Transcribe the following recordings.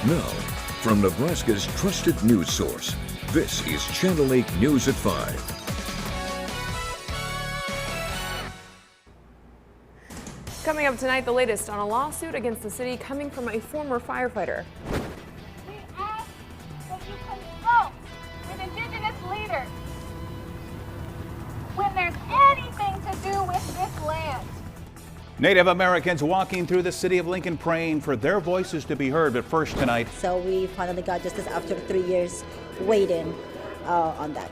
Now, from Nebraska's trusted news source, this is Channel 8 News at 5. Coming up tonight, the latest on a lawsuit against the city coming from a former firefighter. We ask that you consult with Indigenous leaders when there's anything to do with this land. Native Americans walking through the city of Lincoln praying for their voices to be heard. But first tonight, so we finally got justice after 3 years waiting on that.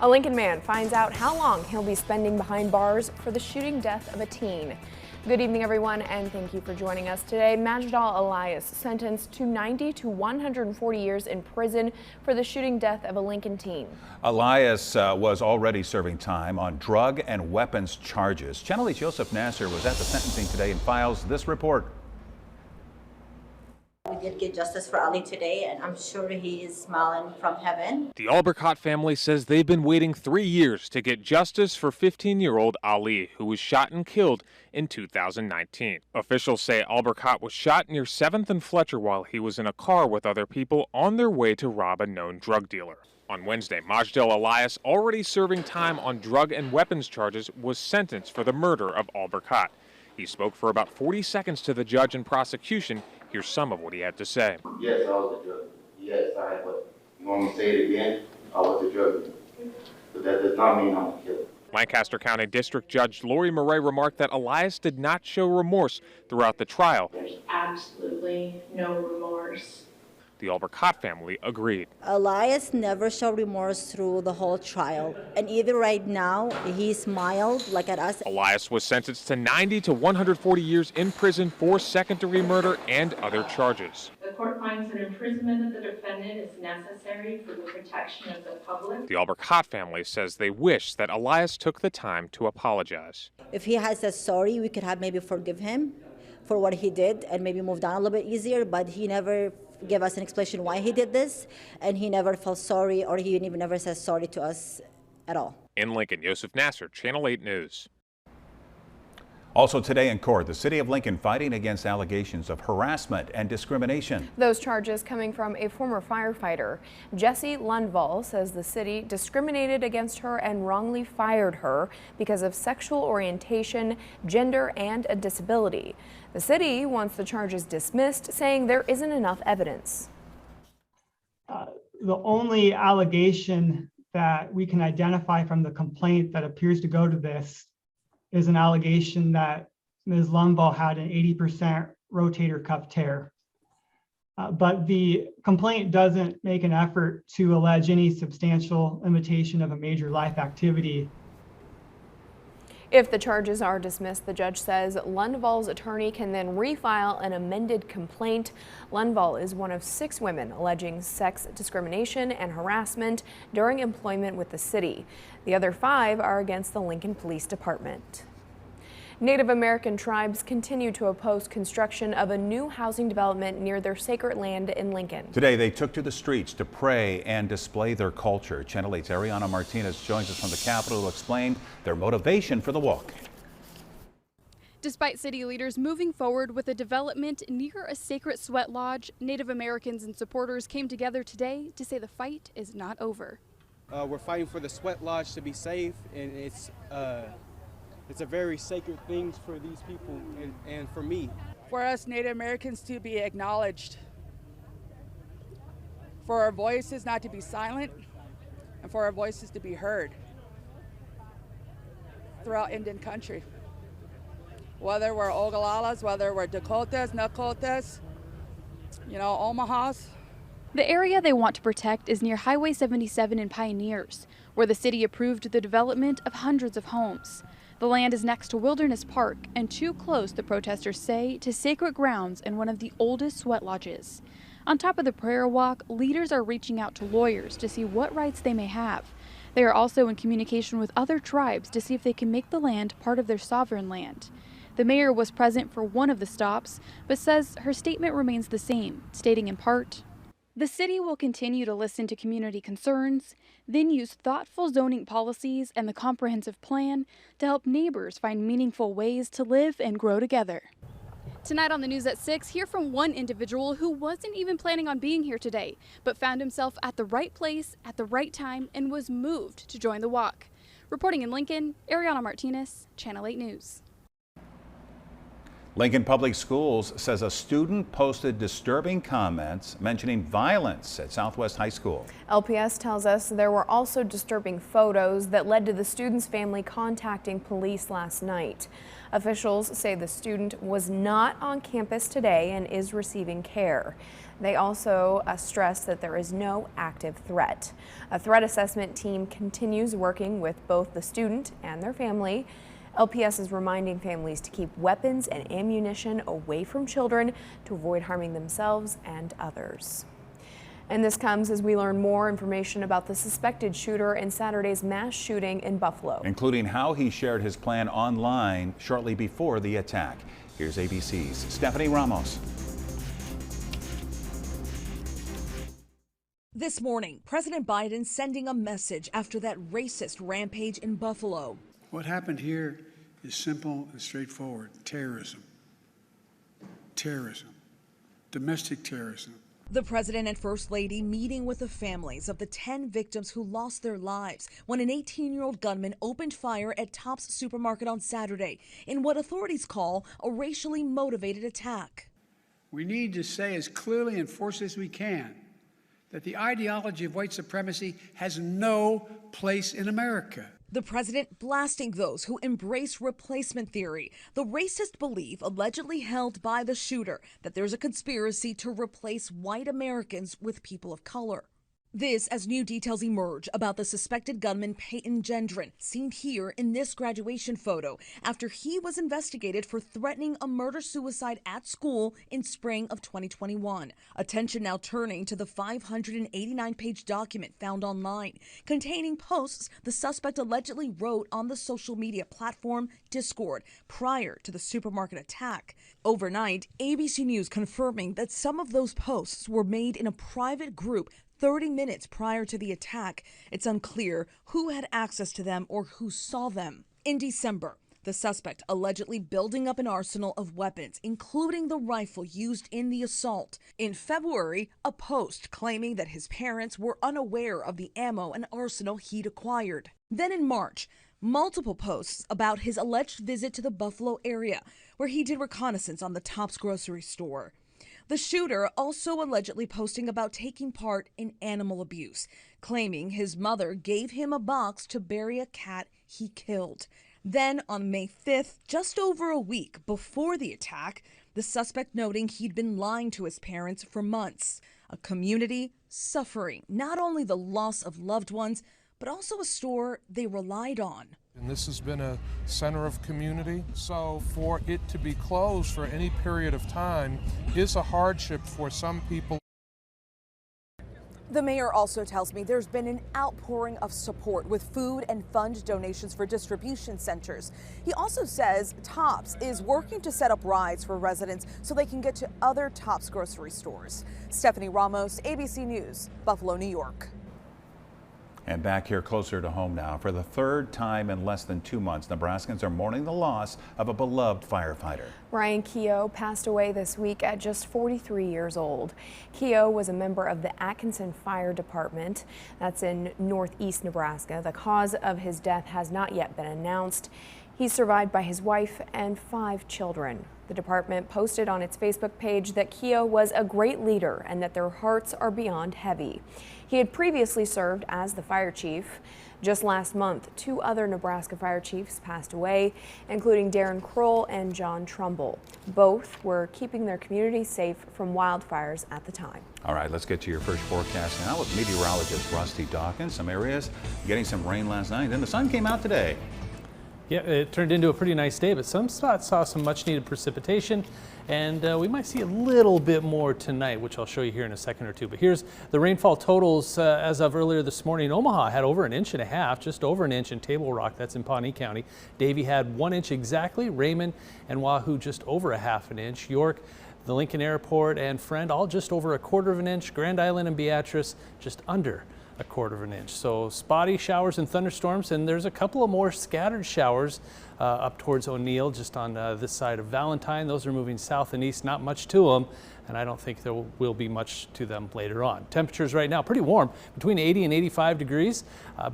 A Lincoln man finds out how long he'll be spending behind bars for the shooting death of a teen. Good evening, everyone, and thank you for joining us today. Majdal Elias sentenced to 90 to 140 years in prison for the shooting death of a Lincoln teen. Elias was already serving time on drug and weapons charges. Channel 8's Joseph Nasser was at the sentencing today and files this report. We did get justice for Ali today, and I'm sure he is smiling from heaven. The Albercott family says they've been waiting 3 years to get justice for 15-year-old Ali, who was shot and killed in 2019. Officials say Albercott was shot near 7th and Fletcher while he was in a car with other people on their way to rob a known drug dealer. On Wednesday, Majdal Elias, already serving time on drug and weapons charges, was sentenced for the murder of Albercott. He spoke for about 40 seconds to the judge and prosecution. Here's some of what he had to say. Yes, I was the drug. Yes, but you want me to say it again? I was the drug. But that does not mean I'm a killer. Lancaster County District Judge Lori Murray remarked that Elias did not show remorse throughout the trial. There's absolutely no remorse. The Albercott family agreed. Elias never showed remorse through the whole trial, and even right now, he smiled like at us. Elias was sentenced to 90 to 140 years in prison for second-degree murder and other charges. The court finds that imprisonment of the defendant is necessary for the protection of the public. The Albercott family says they wish that Elias took the time to apologize. If he had said sorry, we could have maybe forgive him for what he did and maybe move down a little bit easier, but he never gave us an explanation why he did this, and he never felt sorry, or he even never says sorry to us at all. In Lincoln, Joseph Nasser, Channel 8 News. Also today in court, the city of Lincoln fighting against allegations of harassment and discrimination. Those charges coming from a former firefighter. Jessie Lundvall says the city discriminated against her and wrongly fired her because of sexual orientation, gender, and a disability. The city wants the charges dismissed, saying there isn't enough evidence. The only allegation that we can identify from the complaint that appears to go to this is an allegation that Ms. Lundvall had an 80% rotator cuff tear. But the complaint doesn't make an effort to allege any substantial limitation of a major life activity. If the charges are dismissed, the judge says Lundvall's attorney can then refile an amended complaint. Lundvall is one of 6 women alleging sex discrimination and harassment during employment with the city. The other 5 are against the Lincoln Police Department. Native American tribes continue to oppose construction of a new housing development near their sacred land in Lincoln. Today, they took to the streets to pray and display their culture. Channel 8's Ariana Martinez joins us from the Capitol to explain their motivation for the walk. Despite city leaders moving forward with a development near a sacred sweat lodge, Native Americans and supporters came together today to say the fight is not over. We're fighting for the sweat lodge to be safe, and it's a very sacred thing for these people and for me. For us Native Americans to be acknowledged, for our voices not to be silent, and for our voices to be heard throughout Indian country. Whether we're Oglalas, whether we're Dakotas, Nakotas, Omahas. The area they want to protect is near Highway 77 in Pioneers, where the city approved the development of hundreds of homes. The land is next to Wilderness Park and too close, the protesters say, to sacred grounds and one of the oldest sweat lodges. On top of the prayer walk, leaders are reaching out to lawyers to see what rights they may have. They are also in communication with other tribes to see if they can make the land part of their sovereign land. The mayor was present for one of the stops, but says her statement remains the same, stating in part, "The city will continue to listen to community concerns, then use thoughtful zoning policies and the comprehensive plan to help neighbors find meaningful ways to live and grow together." Tonight on the news at 6, hear from one individual who wasn't even planning on being here today, but found himself at the right place at the right time and was moved to join the walk. Reporting in Lincoln, Ariana Martinez, Channel 8 News. Lincoln Public Schools says a student posted disturbing comments mentioning violence at Southwest High School. LPS tells us there were also disturbing photos that led to the student's family contacting police last night. Officials say the student was not on campus today and is receiving care. They also stress that there is no active threat. A threat assessment team continues working with both the student and their family. LPS is reminding families to keep weapons and ammunition away from children to avoid harming themselves and others. And this comes as we learn more information about the suspected shooter in Saturday's mass shooting in Buffalo, including how he shared his plan online shortly before the attack. Here's ABC's Stephanie Ramos. This morning, President Biden sending a message after that racist rampage in Buffalo. What happened here is simple and straightforward. Terrorism. Terrorism. Domestic terrorism. The president and first lady meeting with the families of the 10 victims who lost their lives when an 18-year-old gunman opened fire at Tops Supermarket on Saturday in what authorities call a racially motivated attack. We need to say as clearly and forcefully as we can that the ideology of white supremacy has no place in America. The president blasting those who embrace replacement theory, the racist belief allegedly held by the shooter that there's a conspiracy to replace white Americans with people of color. This as new details emerge about the suspected gunman Peyton Gendron, seen here in this graduation photo after he was investigated for threatening a murder-suicide at school in spring of 2021. Attention now turning to the 589-page document found online containing posts the suspect allegedly wrote on the social media platform Discord prior to the supermarket attack. Overnight, ABC News confirming that some of those posts were made in a private group 30 minutes prior to the attack. It's unclear who had access to them or who saw them. In December, the suspect allegedly building up an arsenal of weapons, including the rifle used in the assault. In February, a post claiming that his parents were unaware of the ammo and arsenal he'd acquired. Then in March, multiple posts about his alleged visit to the Buffalo area, where he did reconnaissance on the Tops grocery store. The shooter also allegedly posting about taking part in animal abuse, claiming his mother gave him a box to bury a cat he killed. Then on May 5th, just over a week before the attack, the suspect noting he'd been lying to his parents for months. A community suffering not only the loss of loved ones, but also a store they relied on. And this has been a center of community, so for it to be closed for any period of time is a hardship for some people. The mayor also tells me there's been an outpouring of support with food and fund donations for distribution centers. He also says Tops is working to set up rides for residents so they can get to other Tops grocery stores. Stephanie Ramos, ABC News, Buffalo, New York. And back here closer to home now. For the third time in less than 2 months, Nebraskans are mourning the loss of a beloved firefighter. Ryan Keogh passed away this week at just 43 years old. Keogh was a member of the Atkinson Fire Department. That's in northeast Nebraska. The cause of his death has not yet been announced. He's survived by his wife and 5 children. The department posted on its Facebook page that Keogh was a great leader and that their hearts are beyond heavy. He had previously served as the fire chief. Just last month, 2 other Nebraska fire chiefs passed away, including Darren Kroll and John Trumbull. Both were keeping their community safe from wildfires at the time. All right, let's get to your first forecast now with meteorologist Rusty Dawkins. Some areas getting some rain last night, then the sun came out today. Yeah, it turned into a pretty nice day, but some spots saw some much needed precipitation, and we might see a little bit more tonight, which I'll show you here in a second or two. But here's the rainfall totals as of earlier this morning. Omaha had over 1.5 inches, just over 1 inch in Table Rock, that's in Pawnee County. Davie had 1 inch exactly. Raymond and Wahoo just over 1/2 inch. York, the Lincoln Airport, and Friend all just over 1/4 inch. Grand Island and Beatrice just under 1/4 inch. So spotty showers and thunderstorms, and there's a couple of more scattered showers up towards O'Neill, just on this side of Valentine. Those are moving south and east, not much to them, and I don't think there will be much to them later on. Temperatures right now pretty warm, between 80 and 85 degrees,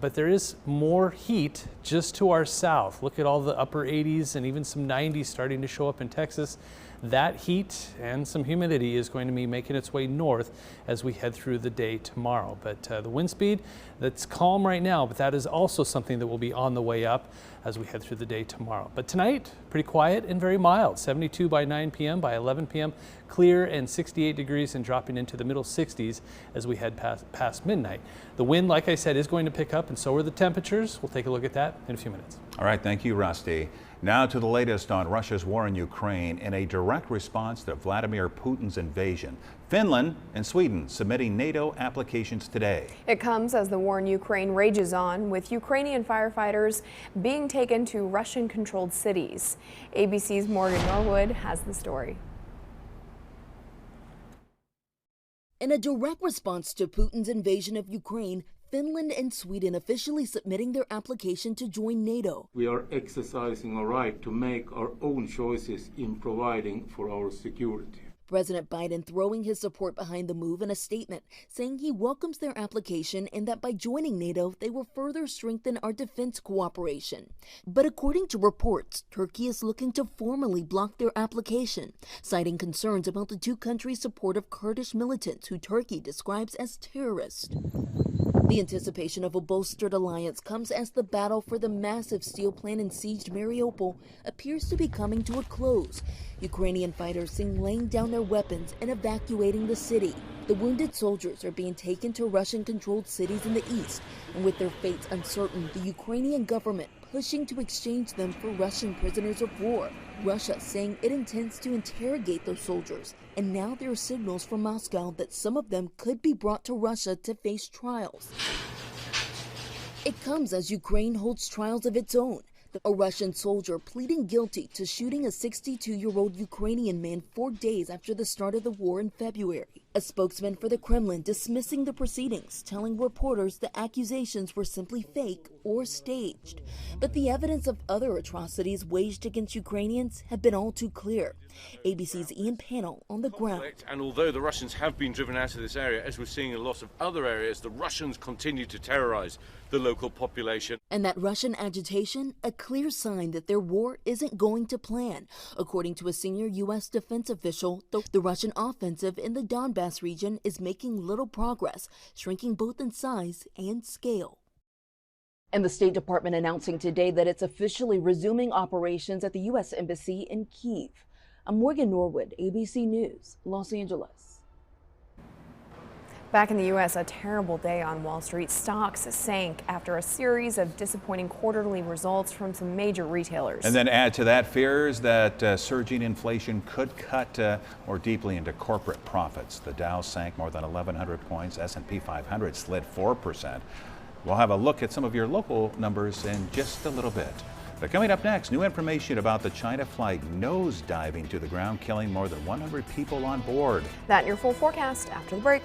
but there is more heat just to our south. Look at all the upper 80s and even some 90s starting to show up in Texas. That heat and some humidity is going to be making its way north as we head through the day tomorrow. But the wind speed, that's calm right now, but that is also something that will be on the way up as we head through the day tomorrow. But tonight, pretty quiet and very mild. 72 by 9 p.m. By 11 p.m., clear and 68 degrees and dropping into the middle 60s as we head past midnight. The wind, like I said, is going to pick up, and so are the temperatures. We'll take a look at that in a few minutes. All right, thank you, Rusty. Now to the latest on Russia's war in Ukraine. In a direct response to Vladimir Putin's invasion, Finland and Sweden submitting NATO applications today. It comes as the war in Ukraine rages on, with Ukrainian firefighters being taken to Russian-controlled cities. ABC's Morgan Norwood has the story. In a direct response to Putin's invasion of Ukraine, Finland and Sweden officially submitting their application to join NATO. We are exercising our right to make our own choices in providing for our security. President Biden throwing his support behind the move in a statement, saying he welcomes their application and that by joining NATO, they will further strengthen our defense cooperation. But according to reports, Turkey is looking to formally block their application, citing concerns about the two countries' support of Kurdish militants who Turkey describes as terrorists. The anticipation of a bolstered alliance comes as the battle for the massive steel plant in sieged Mariupol appears to be coming to a close. Ukrainian fighters seen laying down their weapons and evacuating the city. The wounded soldiers are being taken to Russian-controlled cities in the east, and with their fates uncertain, the Ukrainian government pushing to exchange them for Russian prisoners of war. Russia saying it intends to interrogate those soldiers, and now there are signals from Moscow that some of them could be brought to Russia to face trials. It comes as Ukraine holds trials of its own. A Russian soldier pleading guilty to shooting a 62-year-old Ukrainian man 4 days after the start of the war in February. A spokesman for the Kremlin dismissing the proceedings, telling reporters the accusations were simply fake or staged. But the evidence of other atrocities waged against Ukrainians have been all too clear. ABC's Ian Pannell on the ground. And although the Russians have been driven out of this area, as we're seeing in lots of other areas, the Russians continue to terrorize the local population. And that Russian agitation, a clear sign that their war isn't going to plan. According to a senior U.S. defense official, the Russian offensive in the Donbass region is making little progress, shrinking both in size and scale. And the State Department announcing today that it's officially resuming operations at the U.S. Embassy in Kyiv. I'm Morgan Norwood, ABC News, Los Angeles. Back in the U.S., a terrible day on Wall Street. Stocks sank after a series of disappointing quarterly results from some major retailers. And then add to that fears that surging inflation could cut more deeply into corporate profits. The Dow sank more than 1,100 points. S&P 500 slid 4%. We'll have a look at some of your local numbers in just a little bit. But coming up next, new information about the China flight nose diving to the ground, killing more than 100 people on board. That and your full forecast after the break.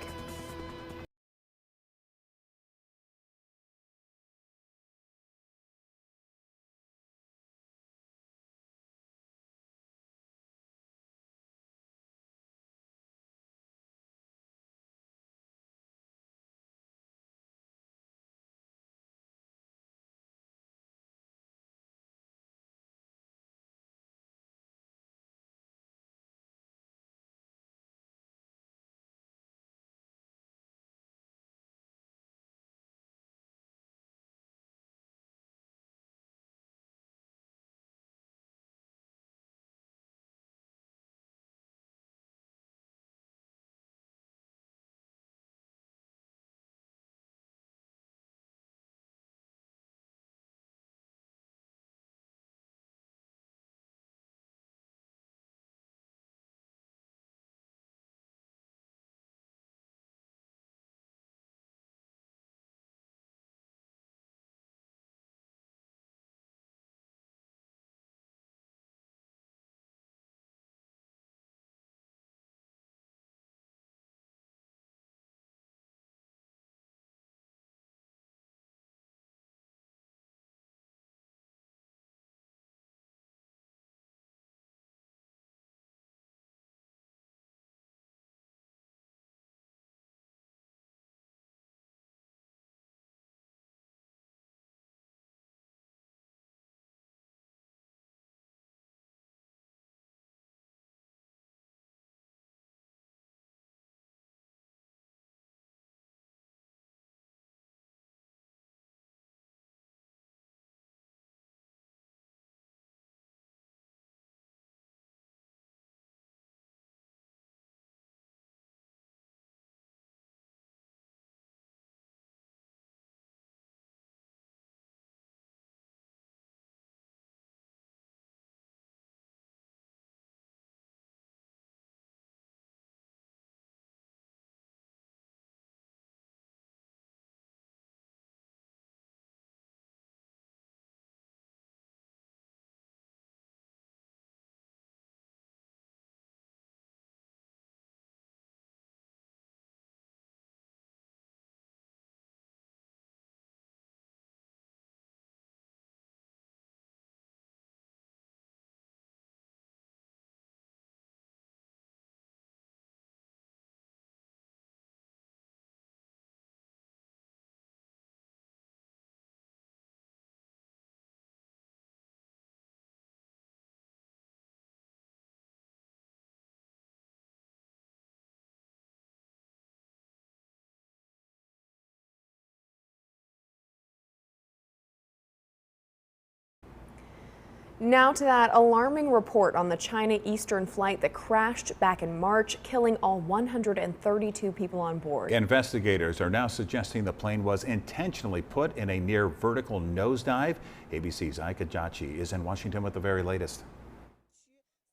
Now to that alarming report on the China Eastern flight that crashed back in March, killing all 132 people on board. Investigators are now suggesting the plane was intentionally put in a near vertical nosedive. ABC's Eyewitness is in Washington with the very latest.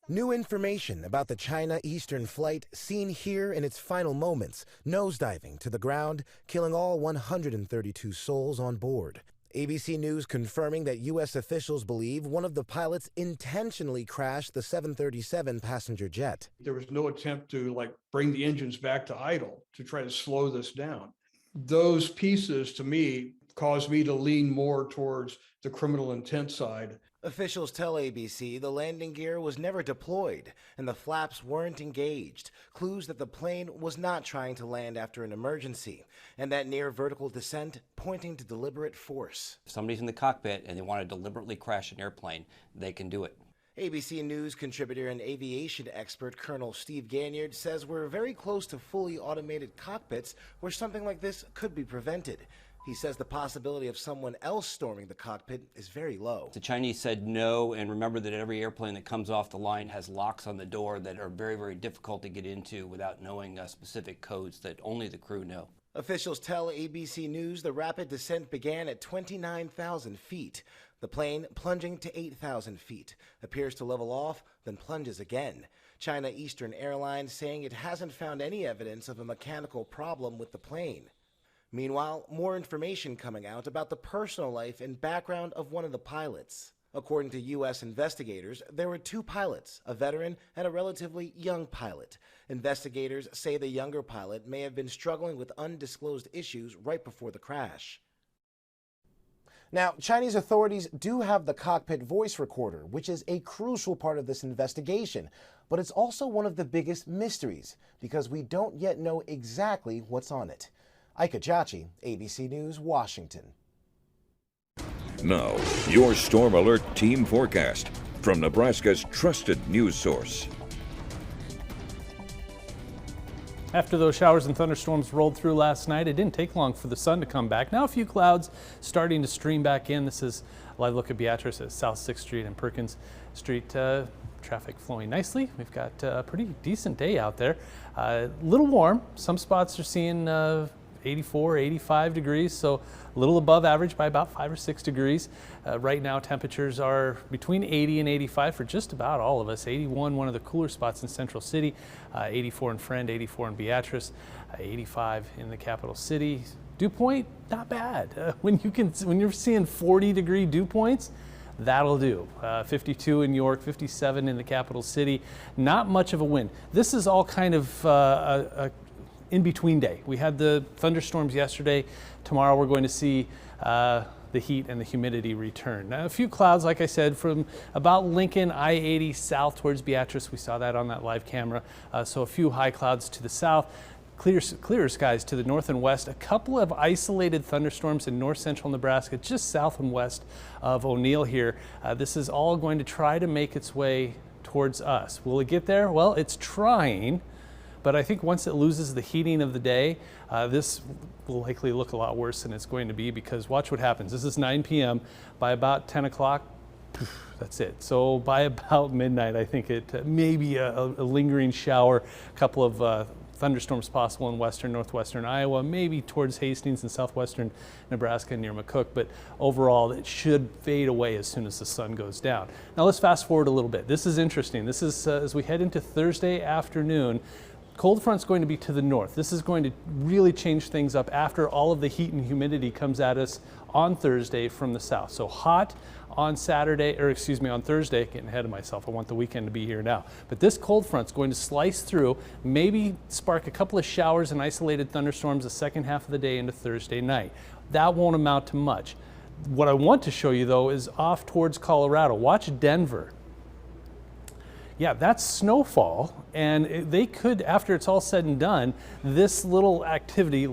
New information about the China Eastern flight seen here in its final moments, nosediving to the ground, killing all 132 souls on board. ABC News confirming that U.S. officials believe one of the pilots intentionally crashed the 737 passenger jet. There was no attempt to bring the engines back to idle to try to slow this down. Those pieces to me caused me to lean more towards the criminal intent side. Officials tell ABC the landing gear was never deployed and the flaps weren't engaged, clues that the plane was not trying to land after an emergency, and that near vertical descent pointing to deliberate force. If somebody's in the cockpit and they want to deliberately crash an airplane, they can do it. ABC News contributor and aviation expert Colonel Steve Ganyard says we're very close to fully automated cockpits where something like this could be prevented. He says the possibility of someone else storming the cockpit is very low. The Chinese said no, and remember that every airplane that comes off the line has locks on the door that are very, very difficult to get into without knowing specific codes that only the crew know. Officials tell ABC News the rapid descent began at 29,000 feet. The plane plunging to 8,000 feet, appears to level off, then plunges again. China Eastern Airlines saying it hasn't found any evidence of a mechanical problem with the plane. Meanwhile, more information coming out about the personal life and background of one of the pilots. According to U.S. investigators, there were two pilots, a veteran and a relatively young pilot. Investigators say the younger pilot may have been struggling with undisclosed issues right before the crash. Now, Chinese authorities do have the cockpit voice recorder, which is a crucial part of this investigation. But it's also one of the biggest mysteries, because we don't yet know exactly what's on it. Ike Ajachi, ABC News, Washington. Now, your Storm Alert Team Forecast from Nebraska's trusted news source. After those showers and thunderstorms rolled through last night, it didn't take long for the sun to come back. Now a few clouds starting to stream back in. This is a live look at Beatrice at South 6th Street and Perkins Street. Traffic flowing nicely. We've got a pretty decent day out there. A little warm. Some spots are seeing 84, 85 degrees, so a little above average by about 5 or 6 degrees. Right now temperatures are between 80 and 85 for just about all of us. 81, one of the cooler spots in Central City, 84 in Friend, 84 in Beatrice, 85 in the capital city. Dew point, not bad. When you're seeing 40-degree dew points, that'll do. 52 in York, 57 in the capital city. Not much of a wind. This is all kind of a in-between day. We had the thunderstorms yesterday. Tomorrow we're going to see the heat and the humidity return. Now, a few clouds, like I said, from about Lincoln, I-80 south towards Beatrice. We saw that on that live camera. So a few high clouds to the south. Clearer skies to the north and west. A couple of isolated thunderstorms in north central Nebraska, just south and west of O'Neill here. This is all going to try to make its way towards us. Will it get there? Well, it's trying. But I think once it loses the heating of the day, this will likely look a lot worse than it's going to be, because watch what happens. This is 9 p.m. By about 10 o'clock, that's it. So by about midnight, I think it maybe a lingering shower, a couple of thunderstorms possible in western, northwestern Iowa, maybe towards Hastings and southwestern Nebraska near McCook, but overall it should fade away as soon as the sun goes down. Now let's fast forward a little bit. This is interesting. This is as we head into Thursday afternoon. Cold front's going to be to the north. This is going to really change things up after all of the heat and humidity comes at us on Thursday from the south. So hot on Saturday, or excuse me, on Thursday, getting ahead of myself. I want the weekend to be here now. But this cold front's going to slice through, maybe spark a couple of showers and isolated thunderstorms the second half of the day into Thursday night. That won't amount to much. What I want to show you though is off towards Colorado. Watch Denver. Yeah, that's snowfall, and they could, after it's all said and done, this little activity,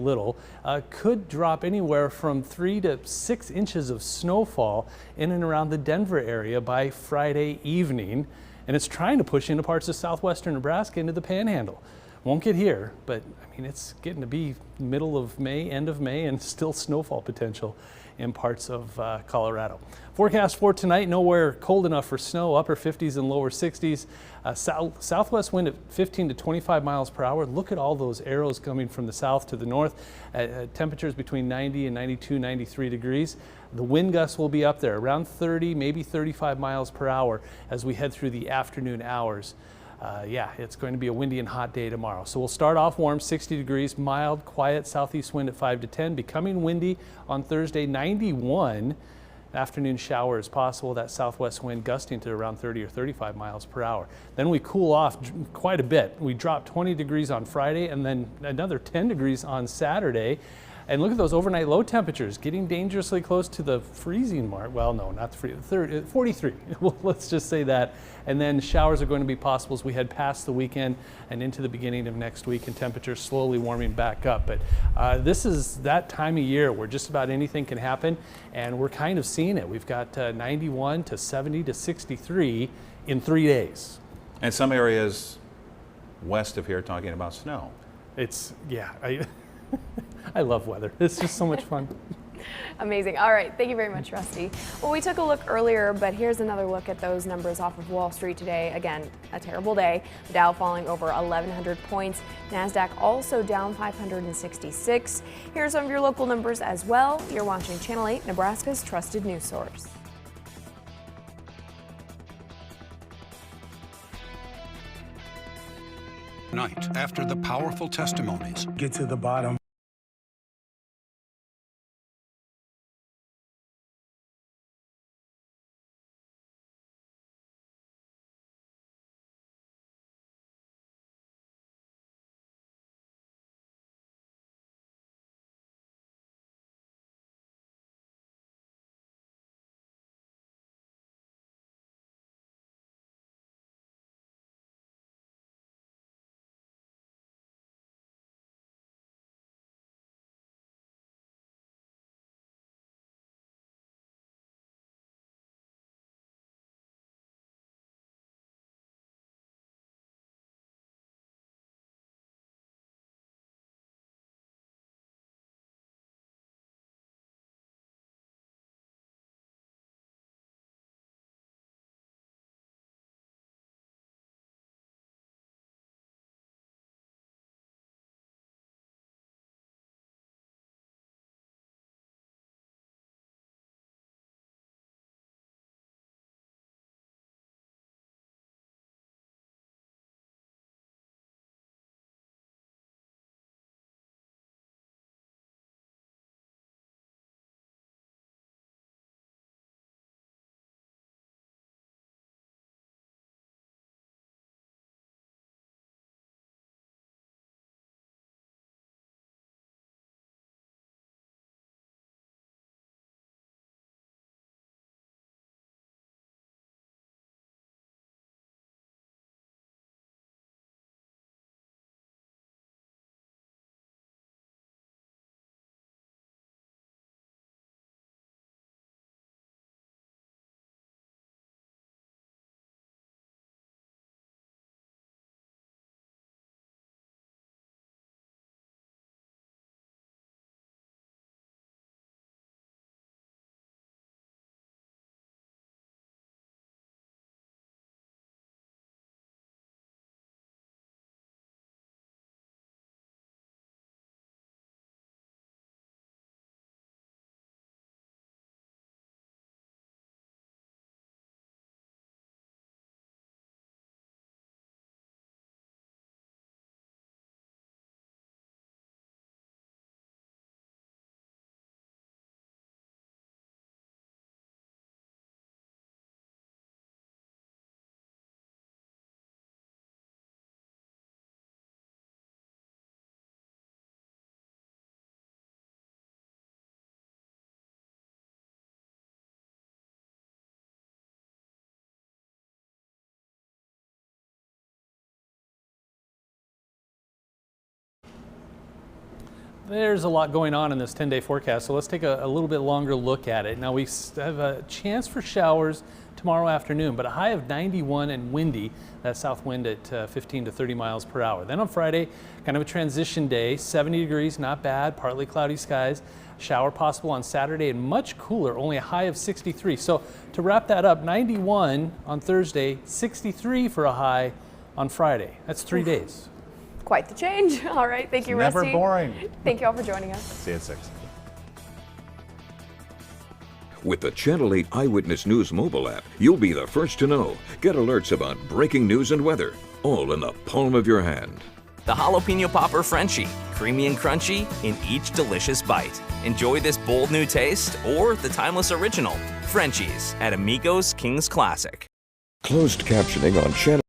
could drop anywhere from 3 to 6 inches of snowfall in and around the Denver area by Friday evening, and it's trying to push into parts of southwestern Nebraska into the Panhandle. Won't get here, but I mean, it's getting to be middle of May, end of May, and still snowfall potential in parts of Colorado. Forecast for tonight, nowhere cold enough for snow, upper 50s and lower 60s. Southwest wind at 15 to 25 miles per hour. Look at all those arrows coming from the south to the north. Temperatures between 90 and 92, 93 degrees. The wind gusts will be up there around 30, maybe 35 miles per hour as we head through the afternoon hours. Yeah, it's going to be a windy and hot day tomorrow. So we'll start off warm, 60 degrees, mild, quiet southeast wind at 5 to 10, becoming windy on Thursday, 91. Afternoon shower is possible, that southwest wind gusting to around 30 or 35 miles per hour. Then we cool off quite a bit. We drop 20 degrees on Friday and then another 10 degrees on Saturday. And look at those overnight low temperatures getting dangerously close to the freezing mark. Well, no, not the freezing, 43. Well, let's just say that. And then showers are going to be possible as we head past the weekend and into the beginning of next week, and temperatures slowly warming back up. But this is that time of year where just about anything can happen, and we're kind of seeing it. We've got 91 to 70 to 63 in 3 days. And some areas west of here talking about snow. It's, yeah. I love weather. It's just so much fun. Amazing. All right. Thank you very much, Rusty. Well, we took a look earlier, but here's another look at those numbers off of Wall Street today. Again, a terrible day. The Dow falling over 1,100 points. NASDAQ also down 566. Here are some of your local numbers as well. You're watching Channel 8, Nebraska's trusted news source. Night after the powerful testimonies. Get to the bottom. There's a lot going on in this 10-day forecast, so let's take a little bit longer look at it. Now we have a chance for showers tomorrow afternoon, but a high of 91 and windy. That south wind at 15 to 30 miles per hour. Then on Friday, kind of a transition day, 70 degrees, not bad, partly cloudy skies. Shower possible on Saturday and much cooler, only a high of 63. So to wrap that up, 91 on Thursday, 63 for a high on Friday. That's 3 days. Quite the change. All right, thank you, Never Rusty. boring. Thank you all for joining us. See you at 6. With the Channel 8 Eyewitness News mobile app, you'll be the first to know. Get alerts about breaking news and weather, all in the palm of your hand. The Jalapeno Popper Frenchie, creamy and crunchy in each delicious bite. Enjoy this bold new taste or the timeless original, Frenchies at Amigo's King's Classic. Closed captioning on Channel